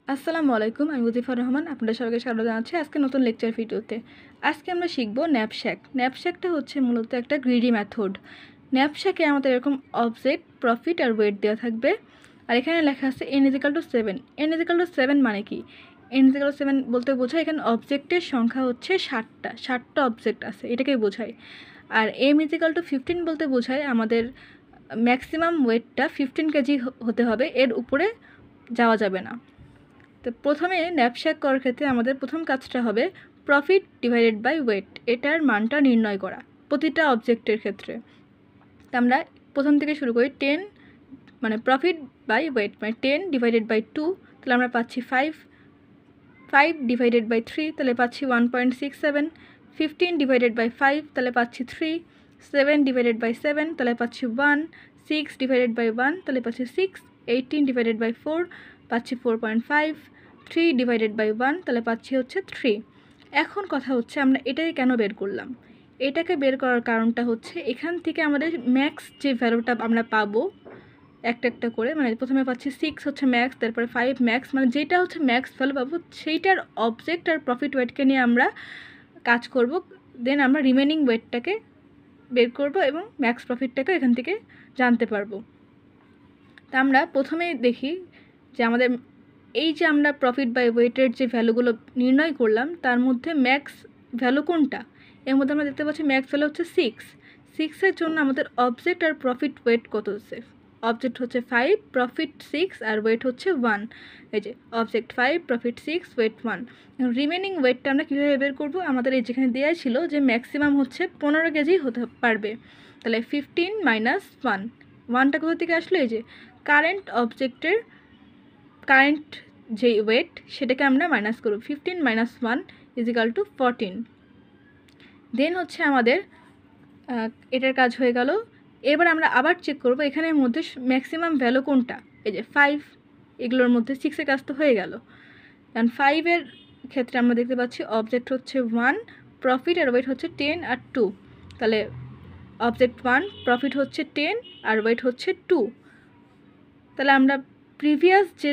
আসসালামু আলাইকুম, আমি ওজিফার রহমান। আপনাদের সবাইকে স্বাগত জানাচ্ছি আজকে নতুন লেকচার ভিডিওতে। আজকে আমরা শিখব ন্যাপশ্যাক। ন্যাপশ্যাকটা হচ্ছে মূলত একটা গ্রিডি মেথড। ন্যাপশ্যাকে আমাদের এরকম অবজেক্ট, প্রফিট আর ওয়েট দেওয়া থাকবে। আর এখানে লেখা আছে n=7। n=7 মানে কি? n=7 বলতে বোঝায় এখানে অবজেক্টের সংখ্যা হচ্ছে 60টা অবজেক্ট আছে, এটাকেই বোঝায়। আর m=15 বলতে বোঝায় আমাদের ম্যাক্সিমাম ওয়েটটা 15 কেজি হতে হবে, এর উপরে যাওয়া যাবে না। তো প্রথমে ন্যাপশ্যাক করার ক্ষেত্রে আমাদের প্রথম কাজটা হবে প্রফিট ডিভাইডেড বাই ওয়েট, এটার মানটা নির্ণয় করা প্রতিটা অবজেক্টের ক্ষেত্রে। তো আমরা প্রথম থেকে শুরু করি। 10 মানে প্রফিট বাই ওয়েট মানে 10 ডিভাইডেড বাই 2, তাহলে আমরা পাচ্ছি 5। 5 ডিভাইডেড বাই 3, তাহলে পাচ্ছি 1.67। 15 ডিভাইডেড বাই 5, তাহলে পাচ্ছি 3। 7 ডিভাইডেড বাই 7, তাহলে পাচ্ছি 1। 6 ডিভাইডেড বাই 1, তাহলে পাচ্ছি 6। 18 ডিভাইডেড বাই 4, পাচ্ছি 4.5। 3 ডিভাইডেড বাই 1, তাহলে পাচ্ছি হচ্ছে 3। এখন কথা হচ্ছে আমরা এটাকে কেন বের করলাম? এটাকে বের করার কারণটা হচ্ছে এখান থেকে আমাদের ম্যাক্স যে ভ্যালুটা আমরা পাবো একটা একটা করে, মানে প্রথমে পাচ্ছি 6 হচ্ছে ম্যাক্স, তারপরে 5 ম্যাক্স, মানে যেটা হচ্ছে ম্যাক্স ভ্যালু পাবো সেইটার অবজেক্ট আর প্রফিট ওয়েটকে নিয়ে আমরা কাজ করব। দেন আমরা রিমেনিং ওয়েটটাকে বের করব এবং ম্যাক্স প্রফিটটাকে এখান থেকে জানতে পারবো। তা আমরা প্রথমেই দেখি যে আমাদের এই যে আমরা প্রফিট বাই ওয়েটের যে ভ্যালুগুলো নির্ণয় করলাম তার মধ্যে ম্যাক্স ভ্যালু কোনটা? এর মধ্যে আমরা দেখতে পাচ্ছি ম্যাক্স ভ্যালু হচ্ছে 6। 6-এর জন্য আমাদের অবজেক্ট আর প্রফিট ওয়েট কত হচ্ছে? অবজেক্ট হচ্ছে 5, প্রফিট 6 আর ওয়েট হচ্ছে 1। এই যে অবজেক্ট 5, প্রফিট 6, ওয়েট 1। রিমেনিং ওয়েটটা আমরা কীভাবে বের করবো? আমাদের এই যেখানে দেওয়া ছিল যে ম্যাক্সিমাম হচ্ছে 15 কেজি হতে পারবে, তাহলে 15 মাইনাস 1। 1টা কোথা থেকে আসলো? এই যে কারেন্ট অবজেক্টের কারেন্ট যে ওয়েট সেটাকে আমরা মাইনাস করব। 15 মাইনাস 1 = 14। দেন হচ্ছে আমাদের এটার কাজ হয়ে গেল। এবার আমরা আবার চেক করব এখানের মধ্যে ম্যাক্সিমাম ভ্যালু কোনটা। এই যে 5, এগুলোর মধ্যে 6-এর কাজ তো হয়ে গেল। কারণ 5-এর ক্ষেত্রে আমরা দেখতে পাচ্ছি অবজেক্ট হচ্ছে 1, প্রফিট আর ওয়েট হচ্ছে 10 আর 2। তাহলে অবজেক্ট 1, প্রফিট হচ্ছে 10 আর ওয়েট হচ্ছে 2। তাহলে আমরা প্রিভিয়াস যে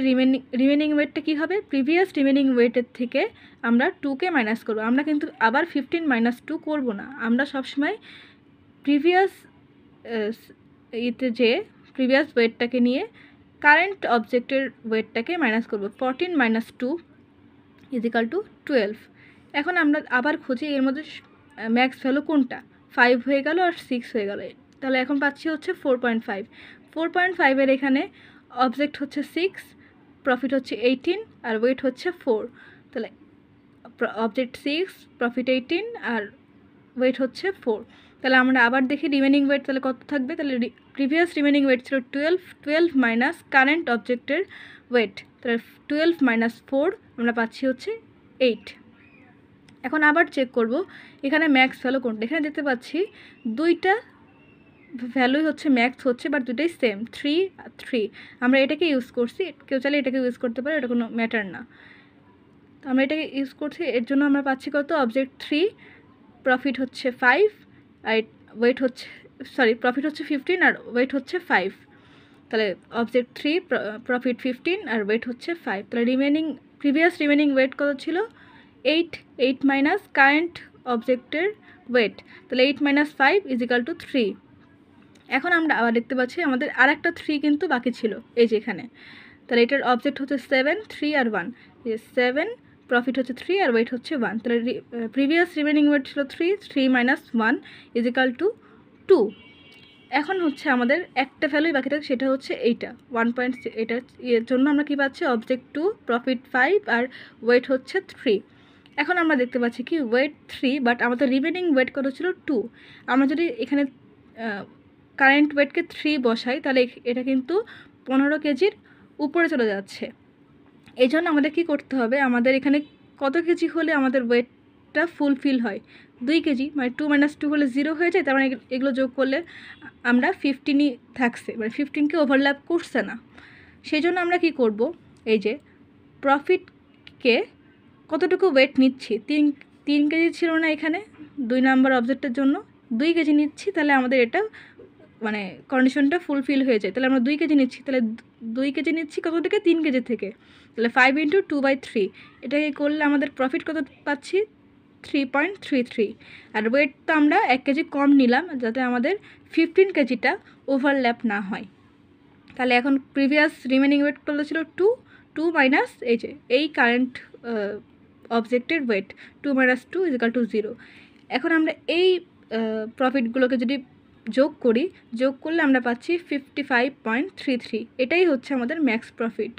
রিমেনিং ওয়েটটা কী হবে? প্রিভিয়াস রিমেনিং ওয়েটের থেকে আমরা 2কে মাইনাস করব। আমরা কিন্তু আবার 15 মাইনাস 2 করব না, আমরা সবসময় প্রিভিয়াস যে প্রিভিয়াস ওয়েটটাকে নিয়ে কারেন্ট অবজেক্টের ওয়েটটাকে মাইনাস করব। 14 মাইনাস 2 = 12। এখন আমরা আবার খুঁজি এর মধ্যে ম্যাক্স ভ্যালু কোনটা। 5 হয়ে গেল আর 6 হয়ে গেল, তাহলে এখন পাচ্ছি হচ্ছে 4.5। 4.5-এর এখানে অবজেক্ট হচ্ছে 6, প্রফিট হচ্ছে 18 আর ওয়েট হচ্ছে 4। তাহলে অবজেক্ট 6, প্রফিট 18 আর ওয়েট হচ্ছে 4। তাহলে আমরা আবার দেখি রিমেনিং ওয়েট তাহলে কত থাকবে। তাহলে প্রিভিয়াস রিমেনিং ওয়েট ছিল 12। 12 মাইনাস কারেন্ট অবজেক্টের ওয়েট, তাহলে 12 মাইনাস 4 আমরা পাচ্ছি হচ্ছে 8। এখন আবার চেক করব এখানে ম্যাক্স ভ্যালু কোনটা। এখানে দেখতে পাচ্ছি দুইটা ভ্যালুই হচ্ছে ম্যাক্স হচ্ছে, বাট দুটোই সেম, 3 আর 3। আমরা এটাকে ইউজ করছি, কেউ চাইলে এটাকে ইউজ করতে পারে, এটা কোনো ম্যাটার না। তো আমরা এটাকে ইউজ করছি, এর জন্য আমরা পাচ্ছি কত? অবজেক্ট 3, প্রফিট হচ্ছে 5 আর ওয়েট হচ্ছে প্রফিট হচ্ছে 15 আর ওয়েট হচ্ছে 5। তাহলে অবজেক্ট 3, প্রফিট 15 আর ওয়েট হচ্ছে 5। তাহলে প্রিভিয়াস রিমেনিং ওয়েট কত ছিল? 8। 8 মাইনাস কারেন্ট অবজেক্টের ওয়েট, তাহলে 8 মাইনাস 5 = 3। এখন আমরা আবার দেখতে পাচ্ছি আমাদের আর একটা 3 কিন্তু বাকি ছিল এই যে এখানে। তাহলে এটার অবজেক্ট হচ্ছে 7, 3 আর 1। 7, প্রফিট হচ্ছে 3 আর ওয়েট হচ্ছে 1। তাহলে প্রিভিয়াস রিমেনিং ওয়েট ছিল 3। 3 মাইনাস 1 = 2। এখন হচ্ছে আমাদের একটা ভ্যালুই বাকি থাকে, সেটা হচ্ছে এইটা 1. এটা এর জন্য আমরা কী পাচ্ছি? অবজেক্ট 2, প্রফিট 5 আর ওয়েট হচ্ছে 3। এখন আমরা দেখতে পাচ্ছি কি ওয়েট 3, বাট আমাদের রিমেনিং ওয়েট কত ছিল? 2। আমরা যদি এখানে কারেন্ট ওয়েটকে 3 বসাই তাহলে এটা কিন্তু 15 কেজির উপরে চলে যাচ্ছে। এই জন্য আমাদের কী করতে হবে? আমাদের এখানে কত কেজি হলে আমাদের ওয়েটটা ফুলফিল হয়? 2 কেজি, মানে 2 মাইনাস 2 হলে 0 হয়ে যায়। তার মানে এগুলো যোগ করলে আমরা 15ই থাকছে, মানে 15কে ওভারল্যাপ করছে না। সেই জন্য আমরা কি করব? এই যে প্রফিটকে কতটুকু ওয়েট নিচ্ছি, 3 কেজি ছিল না এখানে 2 নাম্বার অবজেক্টের জন্য, 2 কেজি নিচ্ছি, তাহলে আমাদের এটা মানে কন্ডিশনটা ফুলফিল হয়ে যায়। তাহলে আমরা 2 কেজি নিচ্ছি, তাহলে 2 কেজি নিচ্ছি কত থেকে, 3 কেজি থেকে। তাহলে 5 × 2/3 এটাকে করলে আমাদের প্রফিট কত পাচ্ছি, 3.33। আর ওয়েট তো আমরা 1 কেজি কম নিলাম যাতে আমাদের 15 কেজিটা ওভারল্যাপ না হয়। তাহলে এখন প্রিভিয়াস রিমেনিং ওয়েট কত ছিল, 2 মাইনাস এই কারেন্ট অবজেক্টের ওয়েট 2 - 2 = 0। এখন আমরা এই প্রফিটগুলোকে যদি যোগ করলে আমরা পাচ্ছি 55.33। এটাই হচ্ছে আমাদের ম্যাক্স প্রফিট।